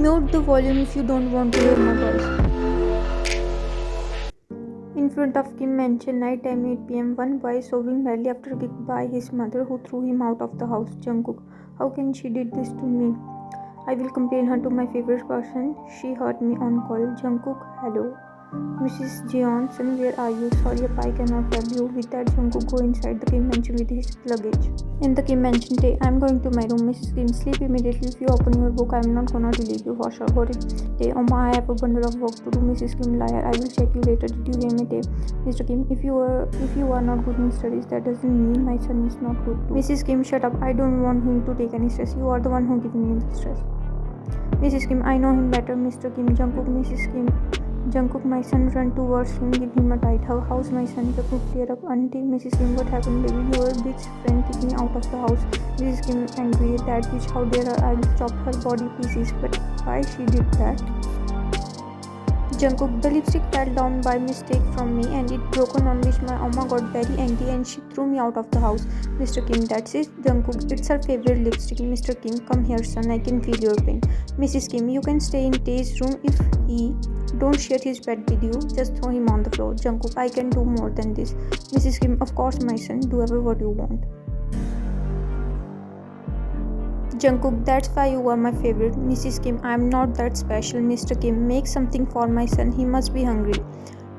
Mute the volume if you don't want to hear my voice. In front of Kim Mansion, night time 8 p.m. One boy sobbing badly after kicked by his mother who threw him out of the house. Jungkook, how can she did this to me? I will complain her to my favorite person. She hurt me on call. Jungkook, hello. Mrs. Jeon, son, where are you? Sorry, I cannot tell you. With that, Jungkook go inside the Kim Mansion with his luggage. In the Kim Mansion, Tae, I'm going to my room. Mrs. Kim, sleep immediately. If you open your book, I'm not gonna delete you for sure. Got it? Tae, Oma, I have a bundle of work to do. Mrs. Kim, liar. I will check you later. Did you hear me, Tae? Mr. Kim, if you are not good in studies, that doesn't mean my son is not good too. Mrs. Kim, shut up. I don't want him to take any stress. You are the one who giving me the stress. Mrs. Kim, I know him better. Mr. Kim, Jungkook, Mrs. Kim. Jungkook, my son, run towards him, give him a tight hug. How's my son? Jungkook, tear up. Auntie, Mrs. Kim, what happened, baby? Your big friend kicked me out of the house. Mrs. Kim, angry. That bitch, how dare her? I will chop her body pieces. But why she did that? Jungkook, the lipstick fell down by mistake from me and it broken, on which my Amma got very angry and she threw me out of the house. Mr. Kim, that's it. Jungkook, it's her favorite lipstick. Mr. Kim, come here son, I can feel your pain. Mrs. Kim, you can stay in Tae's room if he don't share his bed with you. Just throw him on the floor. Jungkook, I can do more than this. Mrs. Kim, of course my son, do ever what you want. Jungkook, that's why you are my favorite. Mrs. Kim, I am not that special. Mr. Kim, make something for my son. He must be hungry.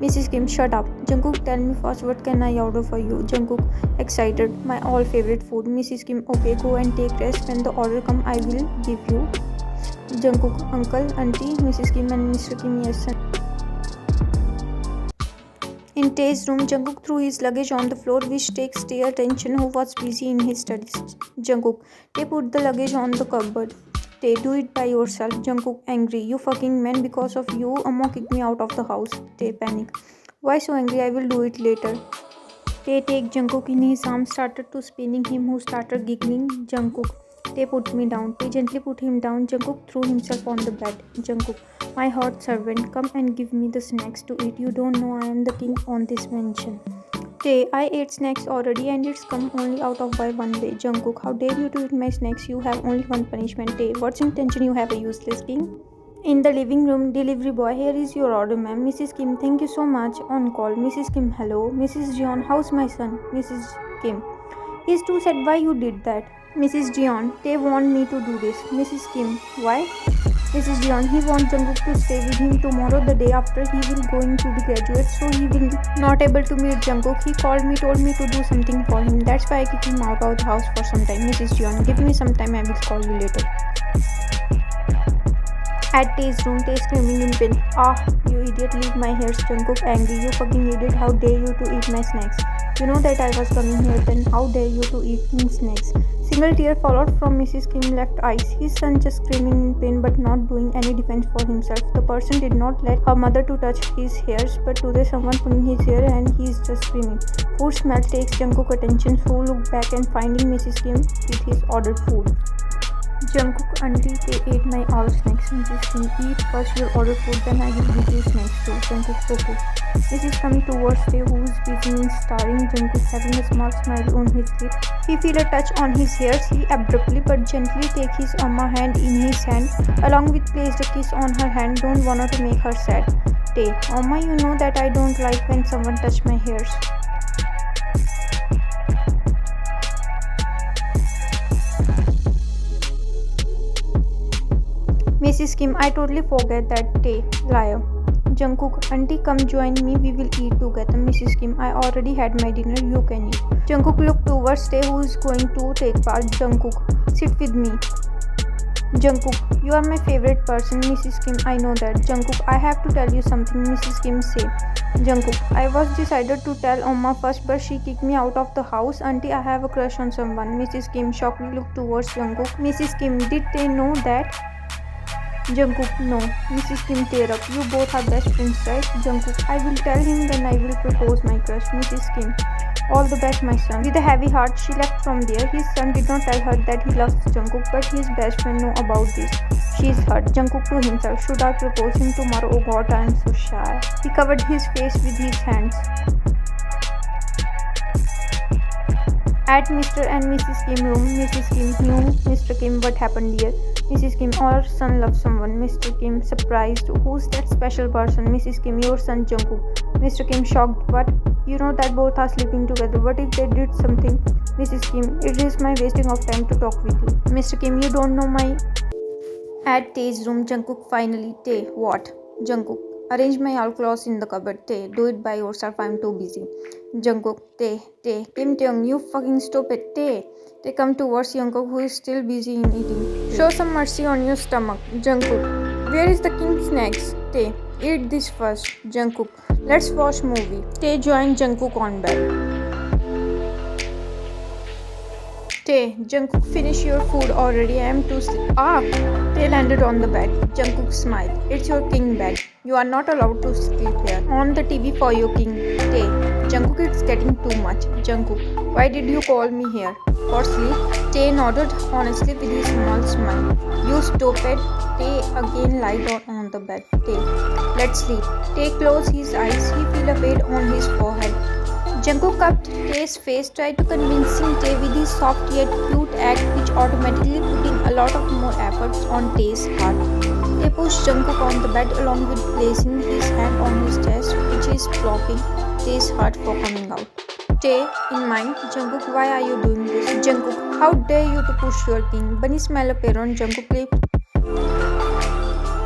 Mrs. Kim, shut up. Jungkook, tell me first, what can I order for you? Jungkook, excited. My all favorite food. Mrs. Kim, okay, go and take rest. When the order come, I will give you. Jungkook, uncle, auntie, Mrs. Kim and Mr. Kim, yes son. In Tae's room, Jungkook threw his luggage on the floor, which takes Tae's attention, who was busy in his studies. Jungkook, Tae, put the luggage on the cupboard. Tae, do it by yourself. Jungkook, angry. You fucking man, because of you, Amma kicked me out of the house. Tae, panic. Why so angry? I will do it later. Tae take Jungkook in his arms, started to spinning him, who started giggling. Jungkook, Tae, put me down. Tae gently put him down. Jungkook threw himself on the bed. Jungkook, my hot servant, come and give me the snacks to eat. You don't know I am the king on this mansion. Tae, I ate snacks already and it's come only out of by one way. Jungkook, how dare you to eat my snacks? You have only one punishment. Tae, what's intention you have a useless king? In the living room, delivery boy, here is your order, ma'am. Mrs. Kim, thank you so much. On call. Mrs. Kim, hello. Mrs. Jeon, how's my son? Mrs. Kim, he's too sad. Why you did that? Mrs. Jeon, Tae want me to do this. Mrs. Kim, why? Mrs. Jeon, he wants Jungkook to stay with him tomorrow, the day after he will going to be graduate, so he will not able to meet Jungkook. He called me, told me to do something for him. That's why I kicked him out of the house for some time. Mrs. Jeon, give me some time, I will call you later. At Tae's room, Tae screaming in pain. Ah, you idiot, leave my hairs. Jungkook, angry. You fucking idiot, how dare you to eat my snacks? You know that I was coming here, then how dare you to eat King's snacks? Single tear followed from Mrs. Kim's left eyes. His son just screaming in pain but not doing any defense for himself. The person did not let her mother to touch his hairs, but today someone pulling his hair and he is just screaming. Food smell takes Jungkook attention, who look back and finding Mrs. Kim with his ordered food. Jungkook, auntie, Tae ate my all snacks. Mrs. Kim, eat first your ordered food, then I will give you snacks too. Jungkook, okay. Mrs. come towards Tae, who is busy in staring. Jungkook having a small smile on his lip. He feel a touch on his hairs. He abruptly but gently take his Amma hand in his hand, along with placed a kiss on her hand. Don't wanna to make her sad. Tae, Amma, you know that I don't like when someone touch my hairs. Mrs. Kim, I totally forget that. Tae, liar. Jungkook, auntie, come join me, we will eat together. Mrs. Kim, I already had my dinner, you can eat. Jungkook looked towards Tae, who is going to take part. Jungkook, sit with me. Jungkook, you are my favorite person. Mrs. Kim, I know that. Jungkook, I have to tell you something. Mrs. Kim say. Jungkook, I was decided to tell Amma first, but she kicked me out of the house. Auntie, I have a crush on someone. Mrs. Kim shockingly looked towards Jungkook. Mrs. Kim, did they know that? Jungkook, no. Mrs. Kim, tear up. You both are best friends, right? Jungkook, I will tell him, then I will propose my crush. Mrs. Kim, all the best, my son. With a heavy heart, she left from there. His son did not tell her that he loves Jungkook, but his best friend know about this. She is hurt. Jungkook to himself, should I propose him tomorrow? Oh God, I am so shy. He covered his face with his hands. At Mr. and Mrs. Kim room, Mrs. Kim knew Mr. Kim what happened here. Mrs. Kim, our son loves someone. Mr. Kim, surprised. Who's that special person? Mrs. Kim, your son Jungkook. Mr. Kim, shocked. What? You know that both are sleeping together. What if they did something? Mrs. Kim, it is my wasting of time to talk with you. Mr. Kim, you don't know my... At Tae's room, Jungkook finally. Tae, what? Jungkook, arrange my all clothes in the cupboard. Tae, do it by yourself. I'm too busy. Jungkook, Tae, Kim Taeyong, you fucking stupid. Tae, come towards Jungkook, who is still busy in eating. Show some mercy on your stomach. Jungkook, where is the king snacks? Tae, eat this first. Jungkook, let's watch movie. Tae joined Jungkook on bed. Tae, Jungkook, finish your food already. I am too sleepy. Tae landed on the bed. Jungkook smiled. It's your king bed. You are not allowed to sleep here. On the TV for your king. Tae, Jungkook, it's getting too much. Jungkook, why did you call me here? For sleep? Tae nodded honestly with his small smile. You stupid. Tae again lied down on the bed. Tae, let's sleep. Tae closed his eyes. He felt a weight on his forehead. Jungkook cupped Tae's face, tried to convincing Tae with his soft yet cute act, which automatically putting a lot of more efforts on Tae's heart. Tae pushed Jungkook on the bed along with placing his hand on his chest, which is blocking Tae's heart for coming out. Tae, in mind, Jungkook, why are you doing this? Jungkook, how dare you to push your king? Bunny smile appear on Jungkook lip.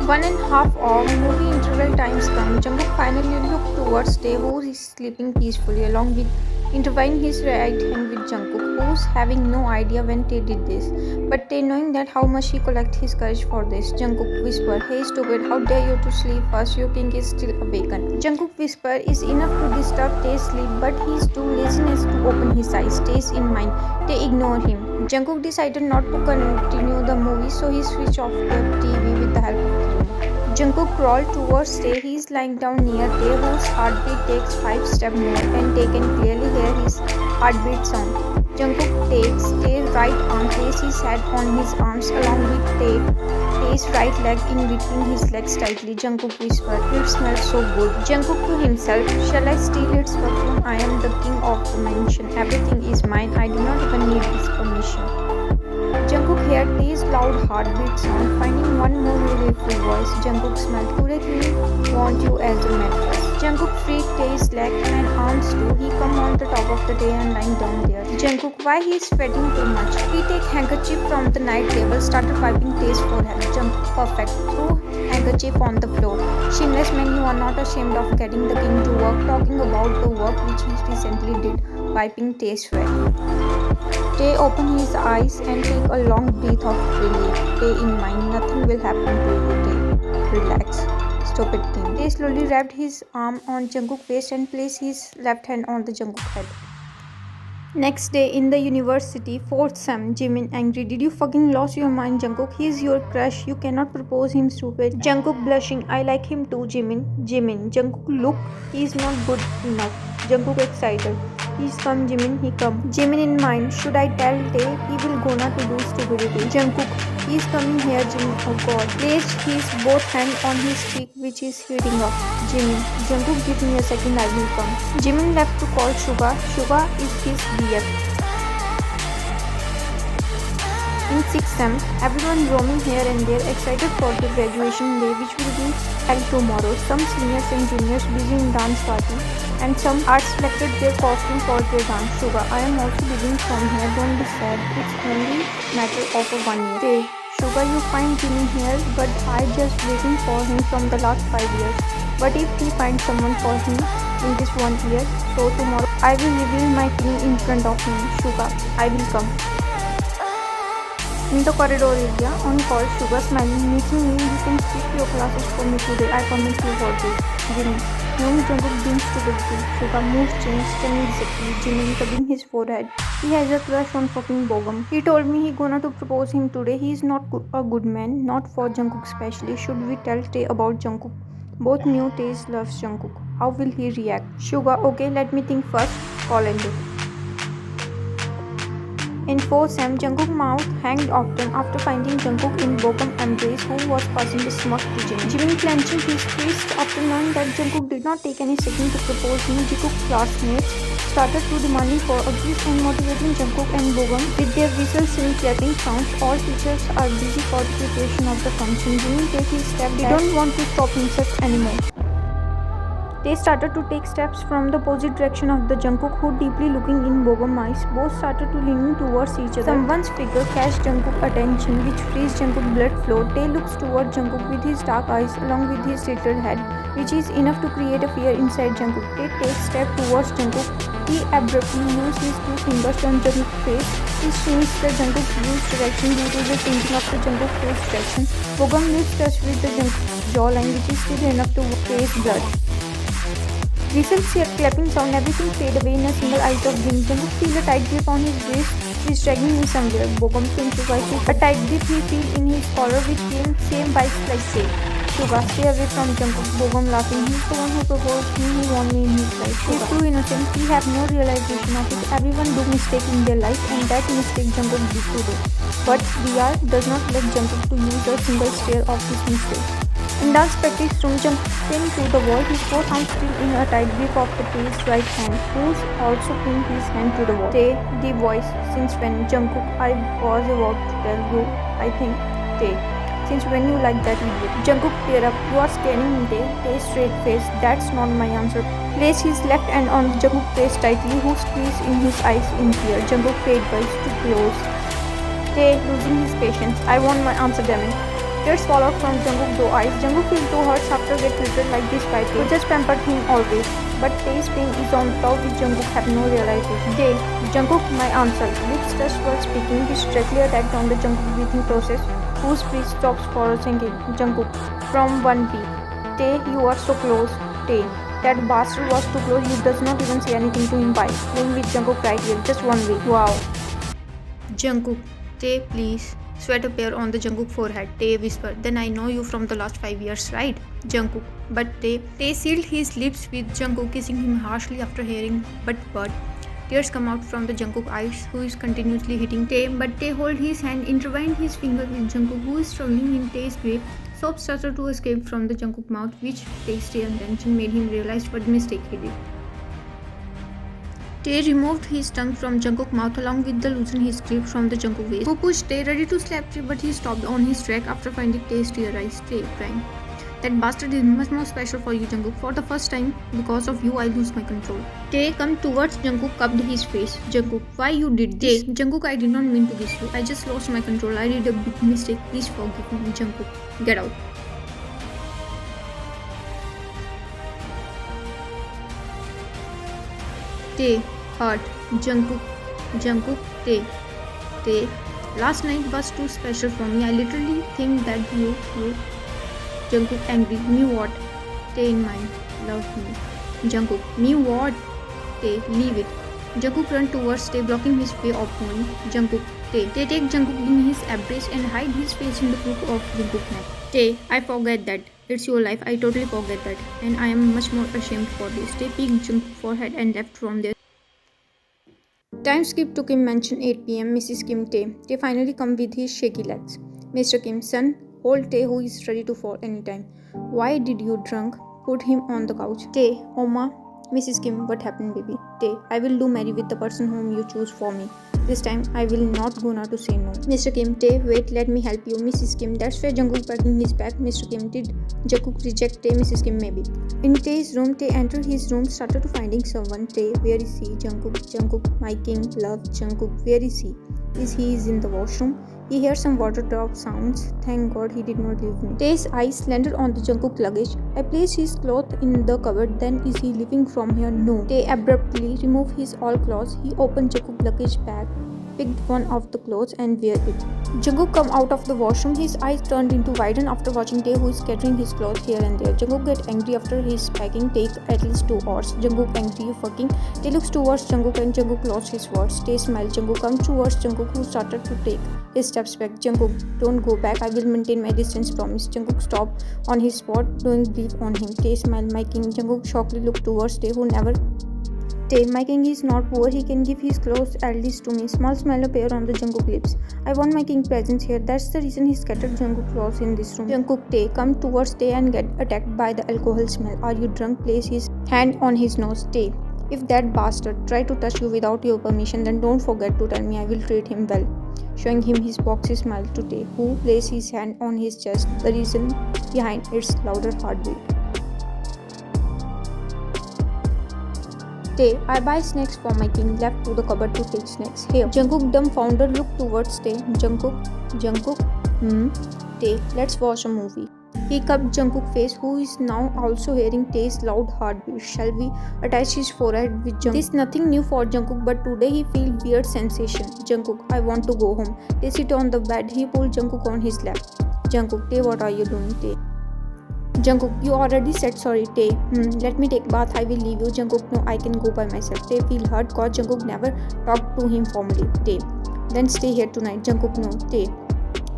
1.5 hour movie interval times come. Jungkook finally looked towards Tae, who is sleeping peacefully, along with intertwining his right hand with Jungkook, who's having no idea when Tae did this. But Tae, knowing that how much he collect his courage for this, Jungkook whispered, Hey stupid, how dare you to sleep first? Your king is still awakened. Jungkook whisper is enough to disturb Tae's sleep, but he's too laziness to open his eyes. Tae's in mind. Tae ignored him. Jungkook decided not to continue the movie, so he switched off the TV with the help of the remote. Jungkook crawled towards Tae. He is lying down near Tae, whose heartbeat takes 5 steps more, and Tae can clearly hear his heartbeat sound. Jungkook takes Tae's right arm, places his head on his arms along with Tae's right leg in between his legs tightly. Jungkook whispered, It smells so good. Jungkook to himself, Shall I steal its perfume? I am the king of the mansion. Everything is mine. I do not even need his permission. Jungkook heard Tae's loud heartbeat sound, finding one more relieved voice. Jungkook smiled. Today he want you as a mattress. Jungkook freed Tae's leg and arms too. He come on the top of the Tae and lying down there. Jungkook, why he is sweating too much? He take handkerchief from the night table, started wiping Tae's forehead. Jungkook, perfect. Threw handkerchief on the floor. Shameless man, you are not ashamed of getting the king to work, talking about the work which he recently did, wiping Tae's sweat. Tae opened his eyes and take a long breath of relief. Tae in mind, nothing will happen to you, Tae. Relax. Stupid thing. Tae slowly wrapped his arm on Jungkook's waist and placed his left hand on the Jungkook head. Next day in the university, 4th sem, Jimin angry. Did you fucking lost your mind, Jungkook? He's your crush. You cannot propose him, stupid. Jungkook blushing. I like him too, Jimin. Jungkook, look, he's not good enough. Jungkook excited. He's come, Jimin, he come. Jimin in mind, should I tell Tae? He will gonna to do stupidity. Jungkook, he's coming here, Jimin. Oh god. Placed his both hand on his cheek, which is heating up. Jungkook, give me a second, I will come. Jimin left to call Suga. Suga is his BF. In 6th sem, everyone roaming here and there, excited for the graduation day, which will be held tomorrow. Some seniors and juniors busy in dance party, and some are selected their costume for their dance. Suga, I am also leaving from here. Don't be sad. It's only matter of 1 year. Hey, Suga, you find Jimin here, but I just waiting for him from the last 5 years. What if he finds someone for him in this 1 year? So tomorrow I will reveal my feeling in front of him. Suga, I will come. In the corridor area, on call, Suga smiling, meeting me. You can skip your classes for me today. I promise you for this. Jimin, young Jungkook brings stupidity. Suga moves changed, turning exactly. Jimin rubbing his forehead. He has a crush on fucking Bogum. He told me he gonna to propose him today. He is not a good man, not for Jungkook especially. Should we tell Tae about Jungkook? Both knew Tae loves Jungkook. How will he react? Suga, okay, let me think first. Call and do. In 4th sem, Jungkook's mouth hanged often after finding Jungkook in Bogum embrace, who was passing the smirk to Jimin. Jimin clenching his fist after knowing that Jungkook did not take any second to propose him. Jungkook's classmates started to demanding for a gift and motivating Jungkook and Bogum with their whistles and clapping sounds. All teachers are busy for the preparation of the function. Jimmy takes his step. They don't want to stop himself anymore. They started to take steps from the opposite direction of the Jungkook, who deeply looking in Bogum's eyes. Both started to leaning towards each other. Someone's figure catched Jungkook's attention, which frees Jungkook's blood flow. Tae looks towards Jungkook with his dark eyes along with his tilted head, which is enough to create a fear inside Jungkook. Tae takes step towards Jungkook. He abruptly moves his two fingers on Jungkook's face. This changes the Jungkook's view direction due to the changing of the Jungkook's face direction. Bogum lips touch with the Jungkook's jawline, which is still enough to taste blood. Whistles, clapping sound, everything fade away in a single eyes of blink. Jungkook feels a tight grip on his wrist, which is dragging him somewhere. Bogum improvises a tight grip he feels in his collar, which came same bites like Tae. Suga, stay away from Jungkook. Bogum laughing. He's the one who proposed me. He won me in his life. He's too innocent. He have no realization of it. Everyone do mistake in their life, and that mistake Jungkook did today. But VR does not let Jungkook to use a single stare of his mistake. In dance practice room, Jungkook pinned to the wall, his both arms still in a tight grip of the Tae's right hand, who's also pinned his hand to the wall. Tae, the voice. Since when? Jungkook, I was about to tell you, I think. Tae, since when you like that idiot? Jungkook, tear up. You are scanning me, Tae. Tae, straight face. That's not my answer. Place his left hand on Jungkook's face tightly, who squeezed in his eyes in fear. Jungkook fade voice too close. Tae, losing his patience. I want my answer, damn it. Tears fall out from Jungkook's blue eyes. Jungkook feels too hurt after get treated like this by Tae, who just pampered him always. But Tae's pain is on top, which Jungkook have no realization. Tae, Jungkook, my answer. Lips touched while speaking, which directly attacked on the Jungkook breathing process, whose breath stops for a second. Jungkook, from one beat. Tae, you are so close. Tae, that bastard was too close. You does not even say anything to him by playing with Jungkook right here. Just one way. Wow. Jungkook, Tae, please. Sweat appear on the Jungkook forehead. Tae whispered, then I know you from the last 5 years, right? Jungkook, but Tae sealed his lips with Jungkook kissing him harshly after hearing, but what? Tears come out from the Jungkook eyes, who is continuously hitting Tae, but Tae hold his hand, intertwined his finger with Jungkook, who is struggling in Tae's grip. Sobs started to escape from the Jungkook mouth, which Tae's tear and tension made him realize what mistake he did. Tae removed his tongue from Jungkook's mouth along with the loosening his grip from the Jungkook waist, who pushed Tae ready to slap Tae, but he stopped on his track after finding Tae's tear eyes. Tae crying. That bastard is much more special for you, Jungkook. For the first time, because of you, I lose my control. Tae come towards Jungkook, cupped his face. Jungkook, why you did this? Tae, Jungkook, I did not mean to kiss you. I just lost my control. I did a big mistake. Please forgive me, Jungkook. Get out. Tae, hurt. Jungkook, Tae. Last night was too special for me. I literally think that you. Jungkook angry. Me what? Tae in mind. Love me. Jungkook. Me what? Tae, leave it. Jungkook run towards Tae, blocking his way of going. Jungkook. Tae take Jungkook in his embrace and hide his face in the crook of Jungkook's neck. Tae, I forget that. It's your life. I totally forget that. And I am much more ashamed for this. Tae peeked Jungkook's forehead and left from there. Time skip to Kim mention 8 p.m. Mrs. Kim Tae. Tae finally come with his shaky legs. Mr. Kim, son, hold Tae who is ready to fall anytime. Why did you drunk? Put him on the couch. Tae, Oma. Mrs. Kim, what happened, baby? Tae, I will do marry with the person whom you choose for me. This time, I will not gonna to say no. Mr. Kim, Tae, wait, let me help you. Mrs. Kim, that's where Jungkook patting his back. Mr. Kim, did Jungkook reject Tae? Mrs. Kim, maybe. In Tae's room, Tae entered his room, started to finding someone. Tae, where is he? Jungkook, my king, love, Jungkook, where is he? Is he in the washroom? He hears some water drop sounds. Thank God he did not leave me. Tae's eyes landed on the Jungkook luggage. I placed his clothes in the cupboard. Then is he leaving from here? No. Tae abruptly removed his all clothes. He opened Jungkook's luggage bag, picked one of the clothes and wear it. Jungkook come out of the washroom. His eyes turned into widen after watching Tae, who is scattering his clothes here and there. Jungkook get angry after his packing take at least 2 hours. Jungkook angry, you fucking. Tae looks towards Jungkook and Jungkook lost his words. Tae smiled. Jungkook comes towards Jungkook, who started to take his steps back. Jungkook, don't go back. I will maintain my distance, promise. Jungkook stopped on his spot, doing believe on him. Tae smiled. My king. Jungkook shockingly looked towards Tae, who never. Tae, my king is not poor. He can give his clothes at least to me. Small smile appeared on the Jungkook lips. I want my king presence here. That's the reason he scattered Jungkook clothes in this room. Jungkook, Tae, come towards Tae and get attacked by the alcohol smell. Are you drunk? Place his hand on his nose. Tae, If that bastard try to touch you without your permission, then don't forget to tell me. I will treat him well. Showing him his boxy smile to Tae, who placed his hand on his chest, the reason behind its louder heartbeat. Tae, I buy snacks for my king, left to the cupboard to take snacks. Here. Jungkook dumbfounded looked towards Tae. Jungkook? Tae, let's watch a movie. He cupped Jungkook's face, who is now also hearing Tae's loud heartbeat. Shall we attach his forehead with Jungkook? This is nothing new for Jungkook, but today he feels weird sensation. Jungkook, I want to go home. Tae sit on the bed. He pulled Jungkook on his lap. Jungkook, Tae, what are you doing, Tae? Jungkook, you already said sorry, Tae. Let me take bath. I will leave you. Jungkook, no, I can go by myself. Tae feel hurt cause Jungkook never talked to him formally. Tae, then stay here tonight. Jungkook, no. Tae,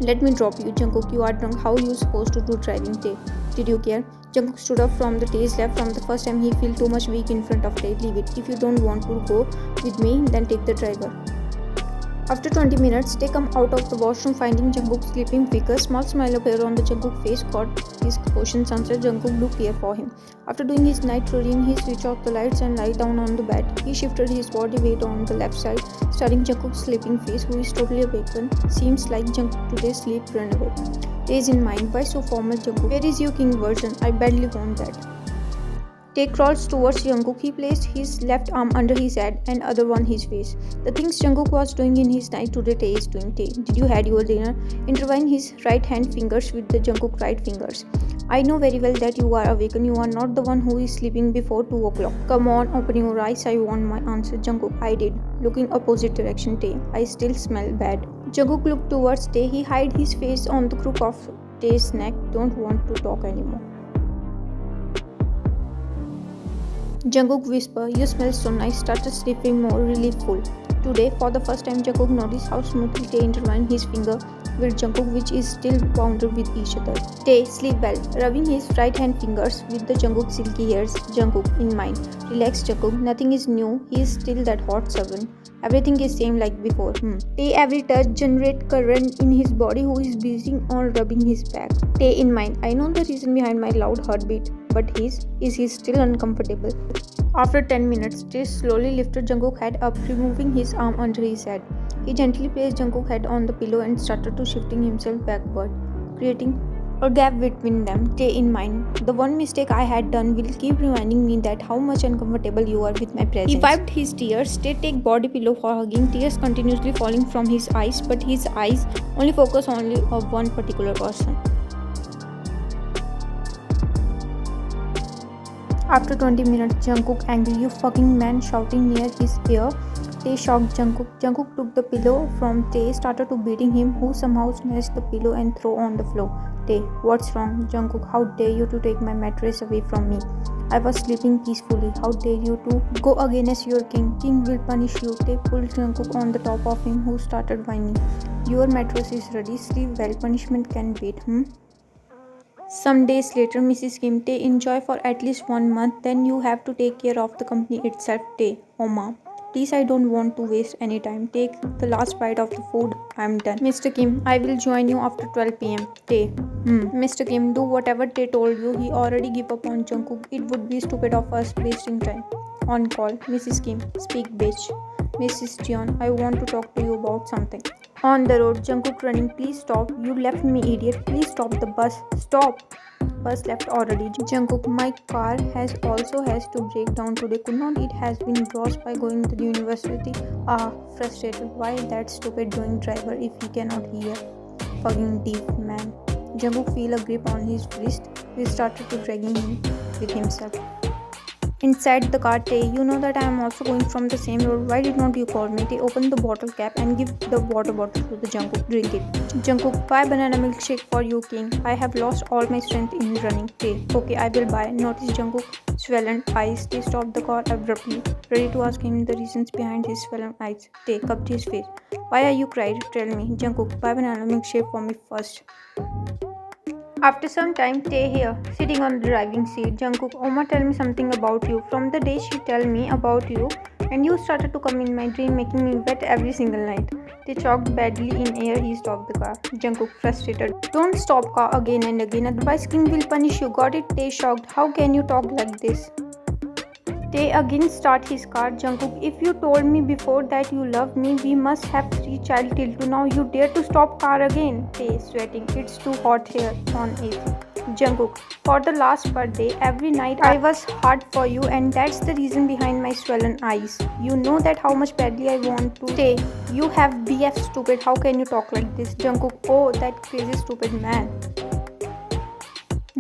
let me drop you. Jungkook, you are drunk. How you supposed to do driving, Tae? Did you care? Jungkook stood up from the Tae's lap. From the first time he feel too much weak in front of Tae. Leave it. If you don't want to go with me, then take the driver. After 20 minutes, they come out of the washroom finding Jungkook sleeping weaker. Small smile appeared on the Jungkook face caught his questions answered. Jungkook do care for him. After doing his night routine, he switched off the lights and lie down on the bed. He shifted his body weight on the left side, starting Jungkook's sleeping face, who is totally awakened. Seems like Jungkook today's sleep ran away. Days in mind, why so formal, Jungkook? Where is your king version? I badly want that. Tae crawls towards Jungkook. He placed his left arm under his head and other on his face. The things Jungkook was doing in his night today, Tae is doing. Tae, did you had your dinner? Intertwine his right hand fingers with the Jungkook right fingers. I know very well that you are awakened. You are not the one who is sleeping before 2 o'clock. Come on, open your eyes. I want my answer. Jungkook, I did. Looking opposite direction, Tae. I still smell bad. Jungkook looked towards Tae. He hid his face on the crook of Tae's neck. Don't want to talk anymore. Jungkook whispered, you smell so nice, started sniffing more reliefful. Today, for the first time, Jungkook noticed how smoothly Tae intertwined his finger with Jungkook, which is still bound with each other. Tae, sleep well, rubbing his right hand fingers with the Jungkook's silky hairs. Jungkook, in mind. Relax, Jungkook, nothing is new, he is still that hot servant. Everything is same like before. Tae, every touch generate current in his body, who is busy on rubbing his back. Tae, in mind. I know the reason behind my loud heartbeat, but is he still uncomfortable? After 10 minutes, Tae slowly lifted Jungkook's head up, removing his arm under his head. He gently placed Jungkook's head on the pillow and started to shifting himself backward, creating a gap between them. Tae, in mind. The one mistake I had done will keep reminding me that how much uncomfortable you are with my presence. He wiped his tears. Tae take body pillow for hugging. Tears continuously falling from his eyes, but his eyes only focus on one particular person. After 20 minutes, Jungkook angry, you fucking man, shouting near his ear. Tae shocked Jungkook. Jungkook took the pillow from Tae, started to beating him, who somehow snatched the pillow and threw on the floor. Tae, what's wrong? Jungkook, how dare you to take my mattress away from me? I was sleeping peacefully. How dare you to go against your king? King will punish you. Tae pulled Jungkook on the top of him, who started whining. Your mattress is ready. Sleep well. Punishment can wait. Some days later, Mrs. Kim, Tae, enjoy for at least 1 month, then you have to take care of the company itself. Tae, Oma, please, I don't want to waste any time. Take the last bite of the food. I'm done. Mr. Kim, I will join you after 12 p.m. Tae, Mr. Kim, do whatever Tae told you. He already gave up on Jungkook. It would be stupid of us wasting time. On call, Mrs. Kim, speak bitch. Mrs. Jeon, I want to talk to you about something. On the road, Jungkook running, please stop. You left me, idiot. Please stop the bus. Stop. Bus left already. Jungkook, my car has to break down today. Could not it has been lost by going to the university? Frustrated. Why that stupid doing driver if he cannot hear? Fucking deep man. Jungkook feel a grip on his wrist. He started to dragging him with himself. Inside the car, Tae, you know that I am also going from the same road. Why did not you call me? Tae opened the bottle cap and give the water bottle to the Jungkook. Drink it. Jungkook, buy banana milkshake for you, king. I have lost all my strength in running. Tae, okay, I will buy. Notice Jungkook swollen eyes. Tae stopped the car abruptly, ready to ask him the reasons behind his swollen eyes. Tae cupped his face. Why are you cried? Tell me. Jungkook, buy banana milkshake for me first. After some time, Tae here, sitting on the driving seat. Jungkook, Oma, tell me something about you. From the day she tell me about you, and you started to come in my dream, making me wet every single night. They choked badly in air. He stopped the car. Jungkook, frustrated. Don't stop car again and again, otherwise king will punish you. Got it? Tae shocked. How can you talk like this? Tae again start his car. Jungkook, if you told me before that you love me, we must have 3 child till to now. You dare to stop car again? Tae sweating. It's too hot here on AC. Jungkook, for the last birthday, every night I was hard for you, and that's the reason behind my swollen eyes. You know that how much badly I want to. Tae, you have BF stupid. How can you talk like this? Jungkook, oh, that crazy stupid man.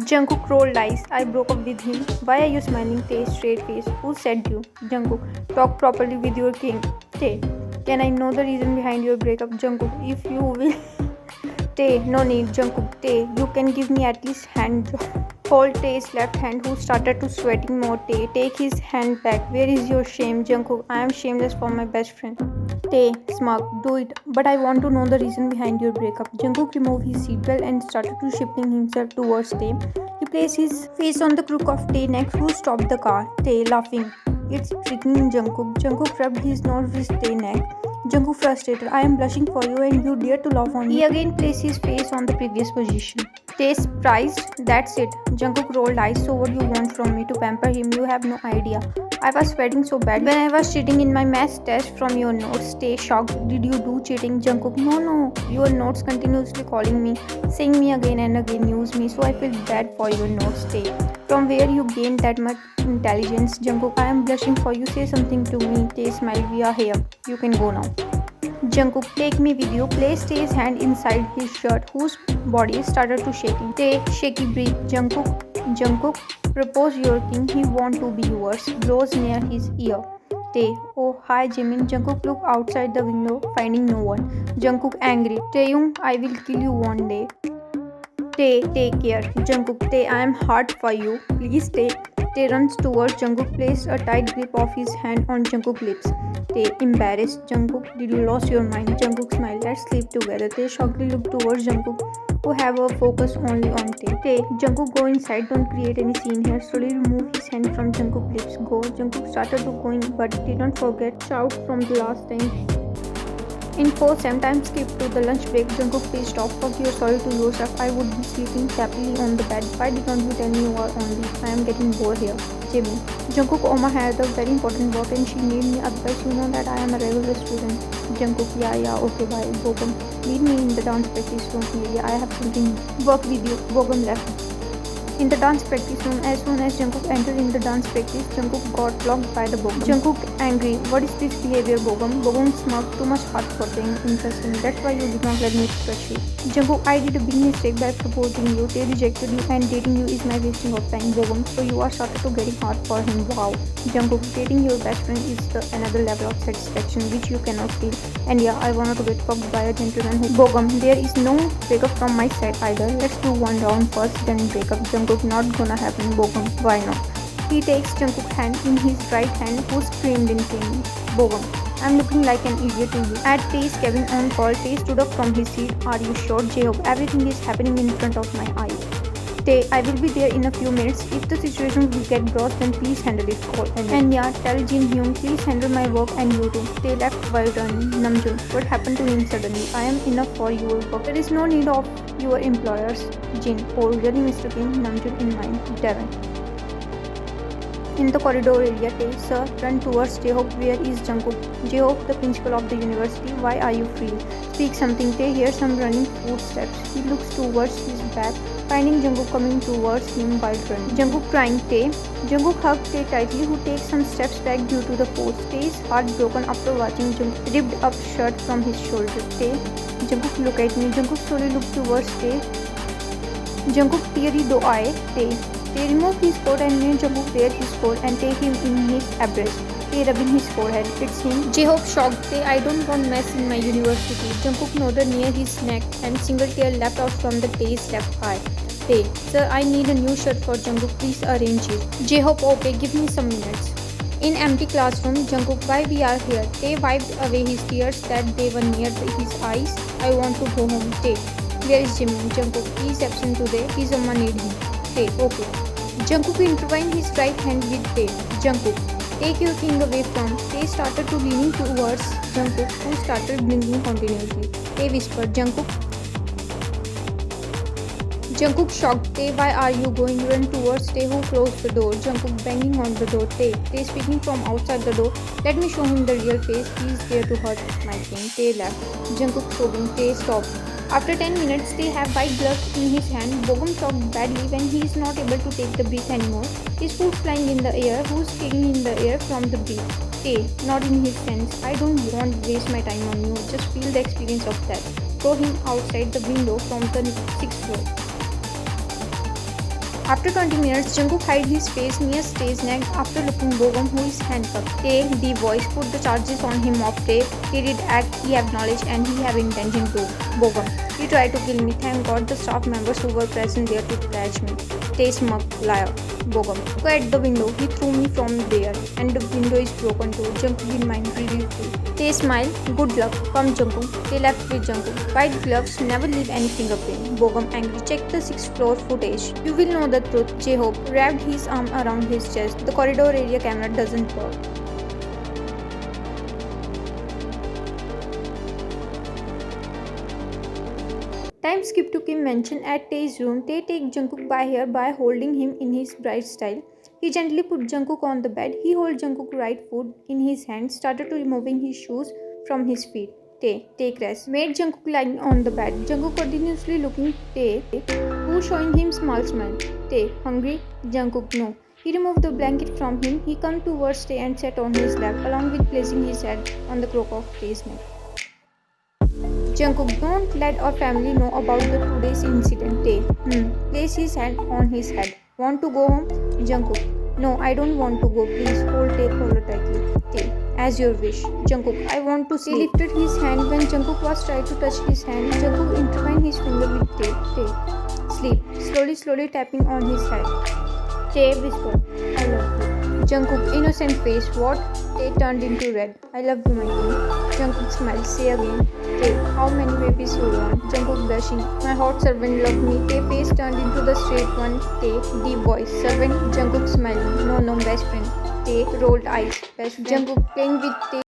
Jungkook rolled eyes. I broke up with him. Why are you smiling? Tae straight face. Who said you? Jungkook, talk properly with your king. Tae, can I know the reason behind your breakup? Jungkook, if you will. Tae, no need. Jungkook, Tae, you can give me at least hand job. Hold Tae's left hand, who started to sweating more. Tae, take his hand back. Where is your shame? Jungkook, I am shameless for my best friend. Tae, smug, do it. But I want to know the reason behind your breakup. Jungkook removed his seatbelt and started to shifting himself towards Tae. He placed his face on the crook of Tae's neck, who stopped the car. Tae, laughing. It's tricking Jungkook. Jungkook rubbed his nose with Tae's neck. Jungkook frustrated. I am blushing for you and you dare to laugh on me. He again placed his face on the previous position. Tae surprised. That's it. Jungkook rolled eyes. So what you want from me? To pamper him? You have no idea. I was sweating so bad when I was cheating in my math test from your notes. Tae shocked. Did you do cheating? Jungkook, no. Your notes continuously calling me, saying me again and again, use me. So I feel bad for your notes. Tae, from where you gained that much intelligence? Jungkook, I am blushing for you. Say something to me. Tae smiled. We are here. You can go now. Jungkook, take me with you. Placed Tae's hand inside his shirt, whose body started to shaking. Tae, shaky breath. Jungkook, propose your king. He want to be yours. Blows near his ear. Tae, oh hi Jimin. Jungkook look outside the window, finding no one. Jungkook angry. Taeyong, I will kill you one day. Tae, take care. Jungkook, Tae, I am hard for you. Please Tae. Tae runs towards Jungkook, placed a tight grip of his hand on Jungkook's lips. Tae, embarrassed. Jungkook, did you lose your mind? Jungkook smiled. Let's sleep together. Tae shockingly looked towards Jungkook, who have a focus only on Tae. Tae, Jungkook, go inside. Don't create any scene here. Slowly remove his hand from Jungkook's lips. Go. Jungkook started to go in, but did not forget shout from the last time. Info, sometimes skip to the lunch break. Jungkook, please stop. Fuck you, sorry to yourself. I would be sleeping happily on the bed. Why did not you tell me you are only? I am getting bored here. Jimmy. Jungkook, Oma had a very important work and she need me, otherwise you know that I am a regular student. Jungkook, yeah, okay, bye. Bogum, meet me in the dance practice room area. I have something work with you. Bogum left. In the dance practice room, as soon as Jungkook entered in the dance practice, Jungkook got blocked by the Bogum. Jungkook angry. What is this behavior, Bogum? Bogum smug. Too much hard for thing interesting. That's why you did not let me touch you. Jungkook, I did a big mistake by proposing you. They rejected you and dating you is my wasting of time, Bogum. So you are started to getting hard for him. Wow. Jungkook, dating your best friend is the another level of satisfaction which you cannot feel. And yeah, I wanted to get fucked by a gentleman who. Bogum, there is no breakup from my side either. Let's do one round first, then breakup. Jungkook, not gonna happen. Bogum, why not? He takes Jungkook's hand in his right hand, who screamed in pain. Bogum, I'm looking like an idiot to you. At Tae's cabin on call, Tae stood up from his seat. Are you sure, J-Hope? Everything is happening in front of my eyes. Tae, I will be there in a few minutes. If the situation will get gross, then please handle it. Call and yeah, tell Jin Hyun, please handle my work and you too. Tae left while running. Namjoon, what happened to him suddenly? I am enough for your work. There is no need of your employers. Jin, oh really Mr. Kim? Namjoon in mind. Devon. In the corridor area, Tae, sir, run towards J-Hope. Where is Jungkook? J-Hope, the principal of the university. Why are you free? Speak something. Tae hears some running footsteps. He looks towards his back, finding Jungkook coming towards him while running. Jungkook crying Tae. Jungkook hugged Tae tightly, who takes some steps back due to the force. Tae is heartbroken after watching Jungkook ripped up shirt from his shoulder. Tae, Jungkook, look at me. Jungkook slowly looked towards Tae. Jungkook, teary do I. Tae. Tae removed his coat and made Jungkook wear his coat and take him in his embrace. Tae rubbing his forehead. It's him. J-Hope shocked. Tae, I don't want mess in my university. Jungkook nodded near his neck and single tear leapt out from the Tae's left eye. Tae, sir, I need a new shirt for Jungkook. Please arrange it. J-Hope, okay, give me some minutes. In empty classroom, Jungkook, why we are here? Tae wiped away his tears that they were near his eyes. I want to go home. Tae, where is Jimmy? Jungkook, he is absent today. His mama need him. Tae, okay. Jungkook intertwined his right hand with Tae. Jungkook, take your king away from. Tae started to leaning towards Jungkook, who started blinking continuously. Tae whispered, Jungkook, Jungkook shocked Tae, why are you going? Run towards Tae, who closed the door. Jungkook banging on the door. Tae speaking from outside the door. Let me show him the real face. He is there to hurt my king. Tae left. Jungkook sobbing. Tae stopped. After 10 minutes, they have white gloves in his hand. Bogum talked badly when he is not able to take the breath anymore. His food flying in the air. Who's kicking in the air from the breath? Tae, not in his sense. I don't want to waste my time on you. Just feel the experience of that. Throw him outside the window from the 6th floor. After 20 minutes, Jungkook hid his face near Tae's neck after looking Bogum, who is handcuffed. Tae, the voice, put the charges on him of Tae. He did act, he have knowledge and he have intention too. Bogum, he tried to kill me. Thank God the staff members who were present there to catch me. Tae smug, liar. Bogum, go at the window. He threw me from there and the window is broken too. Jungkook in mind, really free. Tae smile, good luck. Come Jungkook. Tae left with Jungkook. White gloves never leave any fingerprint. Bogum angry, check the 6th floor footage. You will know the truth. J-Hope wrapped his arm around his chest. The corridor area camera doesn't work. Time skip to Kim mention at Tae's room. Tae take Jungkook by hair by holding him in his bright style. He gently put Jungkook on the bed. He held Jungkook's right foot in his hand, started to removing his shoes from his feet. Tae, take rest. Made Jungkook lying on the bed. Jungkook continuously looking Tae, who showing him small smile. Tae, hungry? Jungkook, no. He removed the blanket from him. He come towards Tae and sat on his lap, along with placing his head on the crook of Tae's neck. Jungkook, don't let our family know about the today's incident. Tae, place his hand on his head. Want to go home? Jungkook, no, I don't want to go. Please hold Tae collar tightly. Tae, as your wish. Jungkook, I want to sleep. Tae lifted his hand when Jungkook was trying to touch his hand. Jungkook intertwined his finger with Tae. Tae, sleep. Slowly tapping on his head. Tae whispered, I love you. Jungkook, innocent face, what? Tae turned into red. I love you, my king. Jungkook smiled, say again. Tae, how many babies you want? Jungkook blushing. My hot servant loved me. Tae face turned into the straight one. Tae, deep voice. Servant, Jungkook smiling. No, best friend. Tae rolled eyes. Best friend. Jungkook playing with Tae.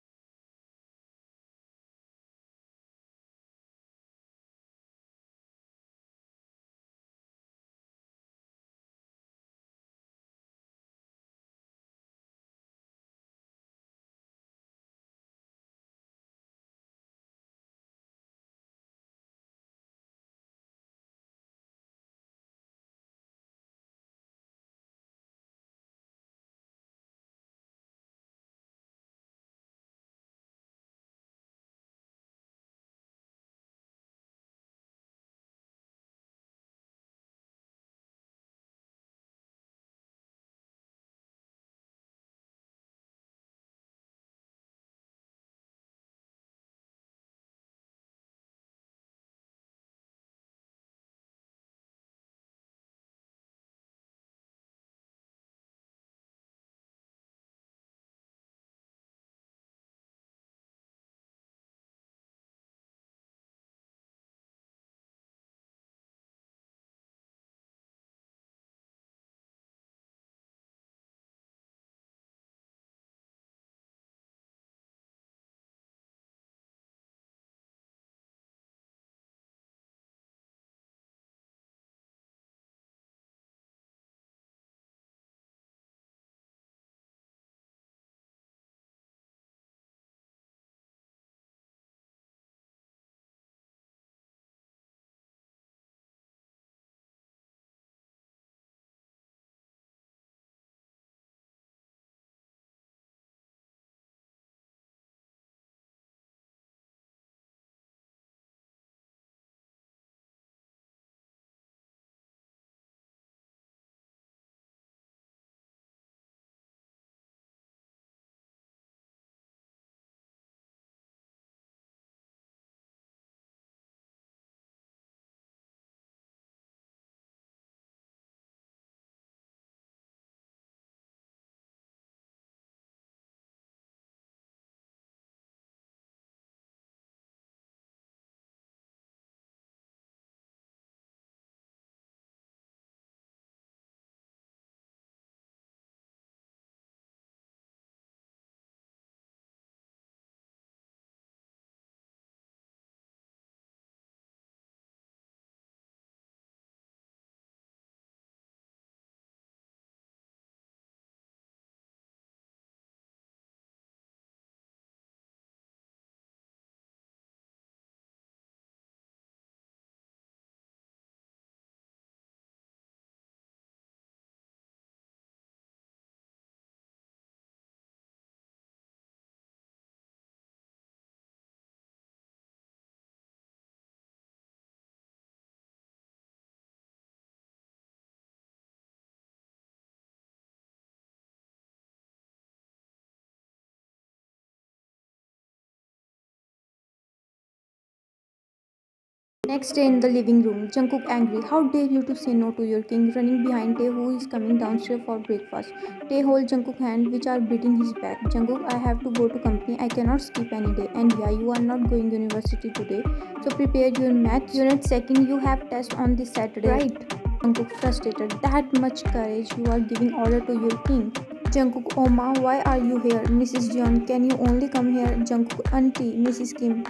Next day in the living room, Jungkook angry. How dare you to say no to your king? Running behind Tae, who is coming downstairs for breakfast. Tae holds Jungkook hand, which are beating his back. Jungkook, I have to go to company. I cannot skip any day. And yeah, you are not going university today. So prepare your math unit second. You have test on this Saturday, right? Jungkook frustrated. That much courage. You are giving order to your king. Jungkook, oh ma, why are you here? Mrs. Jeon, can you only come here? Jungkook, auntie, Mrs. Kim,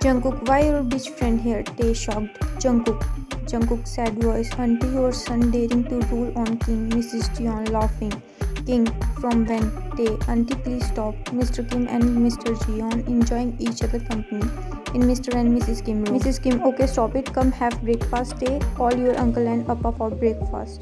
Jungkook, why your bitch friend here? Tae shocked. Jungkook, sad voice, auntie, your son daring to rule on king. Mrs. Jeon laughing. King, from when? Tae, auntie, please stop. Mr. Kim and Mr. Jeon enjoying each other company in Mr. and Mrs. Kim room. Mrs. Kim, okay, stop it. Come have breakfast. Tae, call your uncle and papa for breakfast.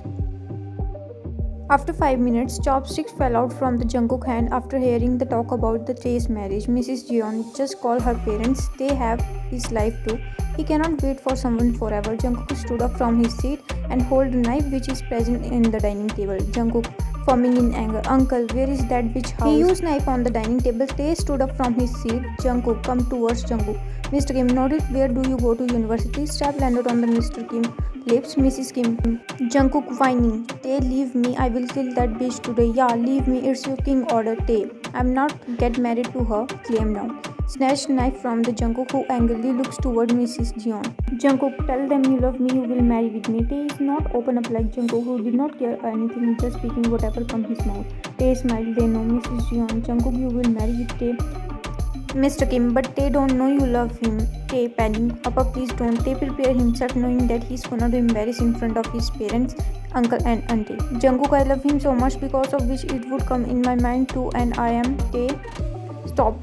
After 5 minutes, chopsticks fell out from the Jungkook hand after hearing the talk about the Tae's marriage. Mrs. Jeon, just call her parents. They have his life too. He cannot wait for someone forever. Jungkook stood up from his seat and held a knife which is present in the dining table. Jungkook, foaming in anger. Uncle, where is that bitch house? He used knife on the dining table. Tae stood up from his seat. Jungkook, come towards Jungkook. Mr. Kim nodded. Where do you go to university? Strap landed on the Mr. Kim lips. Mrs. Kim. Jungkook whining. Tae, leave me. I will kill that bitch today. Yeah, leave me. It's your king order. Tae, I'm not get married to her. Calm down. Snatched knife from the Jungkook, who angrily looks toward Mrs. Jeon. Jungkook, tell them you love me. You will marry with me. Tae is not open up like Jungkook, who did not care anything, just speaking whatever from his mouth. Tae smiled. They know. Mrs. Jeon. Jungkook, you will marry with Tae. Mr. Kim, but Tae don't know you love him. Tae panic. Papa, please don't. Tae prepare himself knowing that he's gonna be embarrassed in front of his parents, uncle and auntie. Jungkook, I love him so much because of which it would come in my mind too, and I am Tae. Stop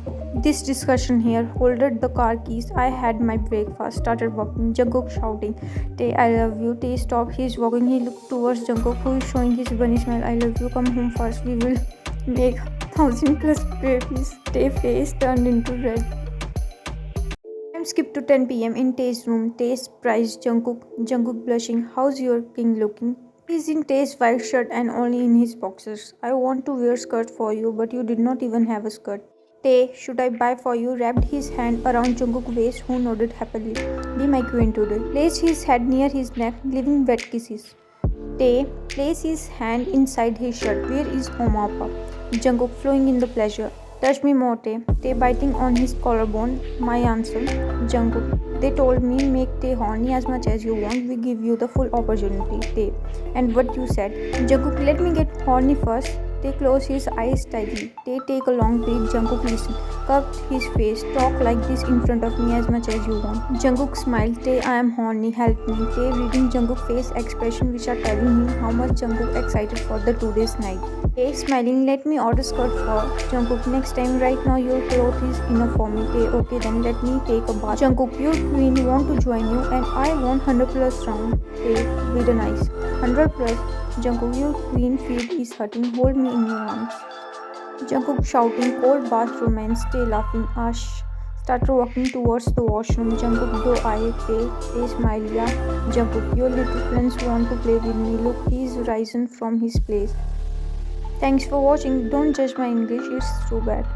this discussion here. Holded the car keys. I had my breakfast. Started walking. Jungkook shouting, Tae, I love you. Tae stopped. He's walking. He looked towards Jungkook, who is showing his bunny smile. I love you. Come home first. We will make 1,000+ babies. Tae face turned into red. Time skipped to 10 p.m. in Tae's room. Tae surprised Jungkook. Jungkook blushing. How's your king looking? He's in Tae's white shirt and only in his boxers. I want to wear skirt for you, but you did not even have a skirt. Tae, should I buy for you? Wrapped his hand around Jungkook's waist, who nodded happily. Be my queen today. Placed his head near his neck, giving wet kisses. Tae placed his hand inside his shirt. Where is Omapa? Jungkook flowing in the pleasure. Touch me more, Tae. Tae biting on his collarbone. My answer. Jungkook. They told me make Tae horny as much as you want. We give you the full opportunity. Tae. And what you said. Jungkook, let me get horny first. Tae closed his eyes tightly. Tae take a long breath. Jungkook listen. Curved his face. Talk like this in front of me as much as you want. Jungkook smiled. Tae, I am horny. Help me. Tae reading Jungkook's face expression which are telling him how much Jungkook excited for the today's night. Tae smiling. Let me order skirt for Jungkook next time. Right now your cloth is enough for me. Tae, okay then let me take a bath. Jungkook, your queen want to join you and I want 100+ round. Tae with a nice 100+. Jungkook, your queen feet is hurting. Hold me in your arms. Jungkook shouting, cold bath romance. Tae laughing. Ash started walking towards the washroom. Jungkook, do I? Tae smile. Yeah. Jungkook, your little friends want to play with me. Look, he is risen from his place. Thanks for watching. Don't judge my English, it's too bad.